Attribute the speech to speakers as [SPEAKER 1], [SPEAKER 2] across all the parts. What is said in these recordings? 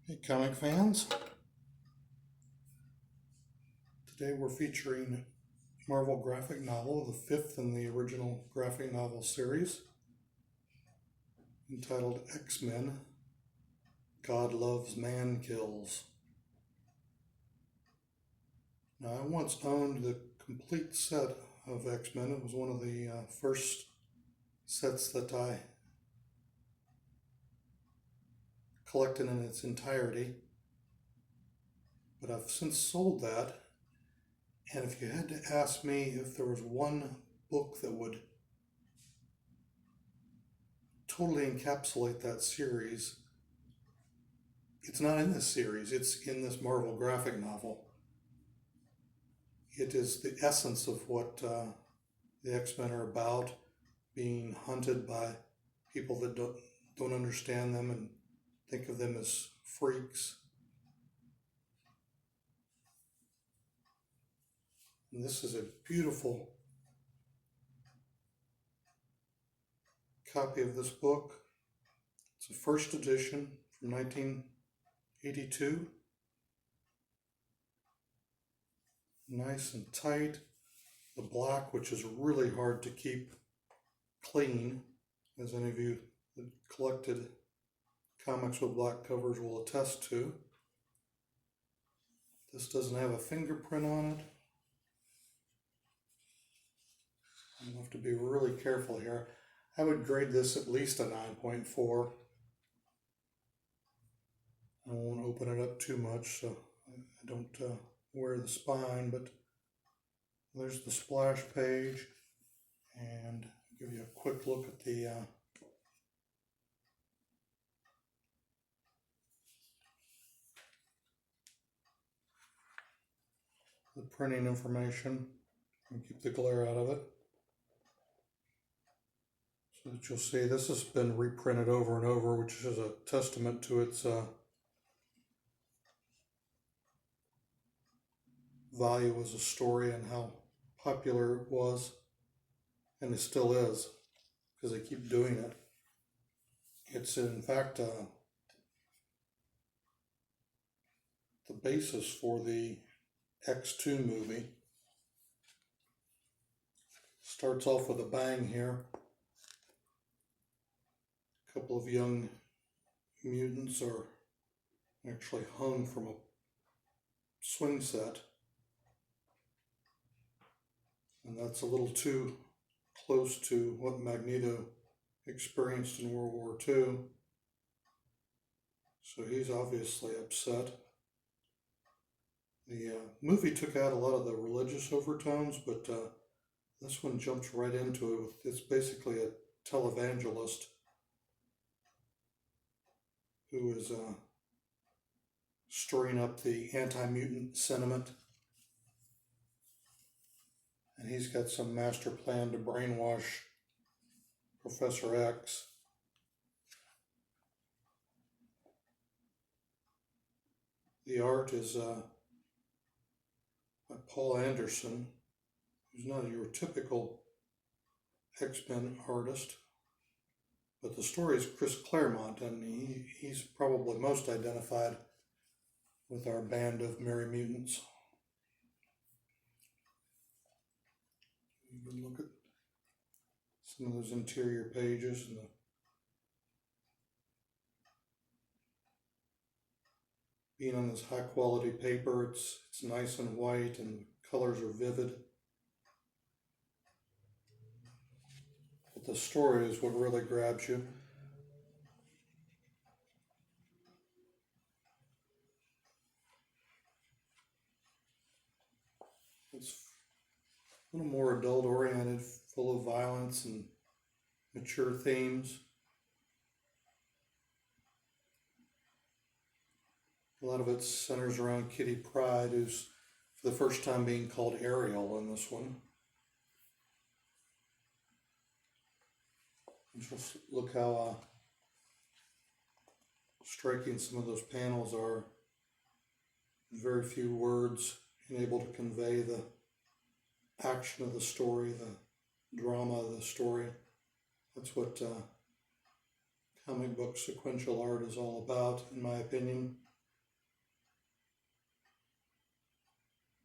[SPEAKER 1] Hey, comic fans. Today we're featuring Marvel graphic novel, the fifth in the original graphic novel series, entitled X-Men, God Loves, Man Kills. Now, I once owned the complete set of X-Men. It was one of the first sets that I collected in its entirety, but I've since sold that. And if you had to ask me if there was one book that would totally encapsulate that series, it's not in this series, it's in this Marvel graphic novel. It is the essence of what the X-Men are about, being hunted by people that don't understand them and think of them as freaks. And this is a beautiful copy of this book. It's a first edition from 1982. Nice and tight. The black, which is really hard to keep clean, as any of you that collected comics with black covers will attest to. This doesn't have a fingerprint on it. I'll have to be really careful here. I would grade this at least a 9.4. I won't open it up too much so I don't wear the spine, but there's the splash page, and I'll give you a quick look at the printing information, and keep the glare out of it. So that you'll see this has been reprinted over and over, which is a testament to its value as a story and how popular it was, and it still is, because they keep doing it. It's in fact the basis for the X2 movie. Starts off with a bang here. A couple of young mutants are actually hung from a swing set. And that's a little too close to what Magneto experienced in World War II. So he's obviously upset. The movie took out a lot of the religious overtones, but this one jumps right into it. It's basically a televangelist who is stirring up the anti-mutant sentiment. And he's got some master plan to brainwash Professor X. The art is by Paul Anderson, who's not your typical X-Men artist, but the story is Chris Claremont, and he's probably most identified with our band of merry mutants. You can look at some of those interior pages and being on this high quality paper, it's nice and white and the colors are vivid. But the story is what really grabs you. It's a little more adult oriented, full of violence and mature themes. A lot of it centers around Kitty Pryde, who's for the first time being called Ariel in this one. Just look how striking some of those panels are. Very few words and able to convey the action of the story, the drama of the story. That's what comic book sequential art is all about, in my opinion.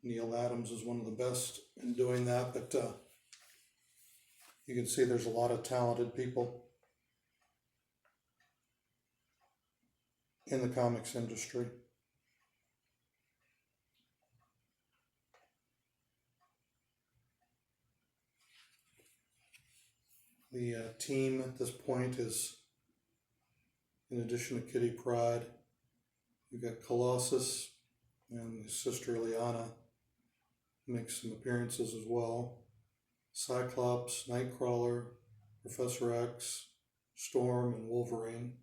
[SPEAKER 1] Neil Adams is one of the best in doing that, but you can see there's a lot of talented people in the comics industry. The team at this point is, in addition to Kitty Pryde, you've got Colossus and his sister Liana makes some appearances as well. Cyclops, Nightcrawler, Professor X, Storm, and Wolverine.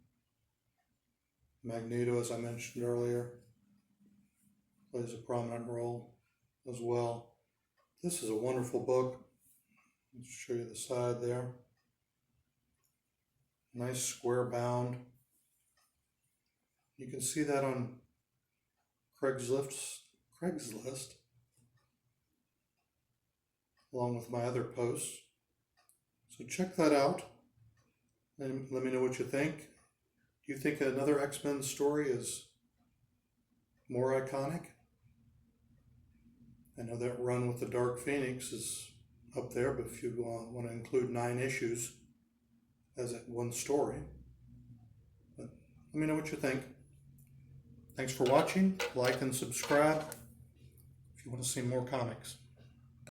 [SPEAKER 1] Magneto, as I mentioned earlier, plays a prominent role as well. This is a wonderful book. Let's show you the side there. Nice square bound. You can see that on Craigslist, along with my other posts. So check that out and let me know what you think. Do you think another X-Men story is more iconic? I know that run with the Dark Phoenix is up there, but if you want to include 9 issues as one story, but let me know what you think. Thanks for watching. Like and subscribe if you want to see more comics.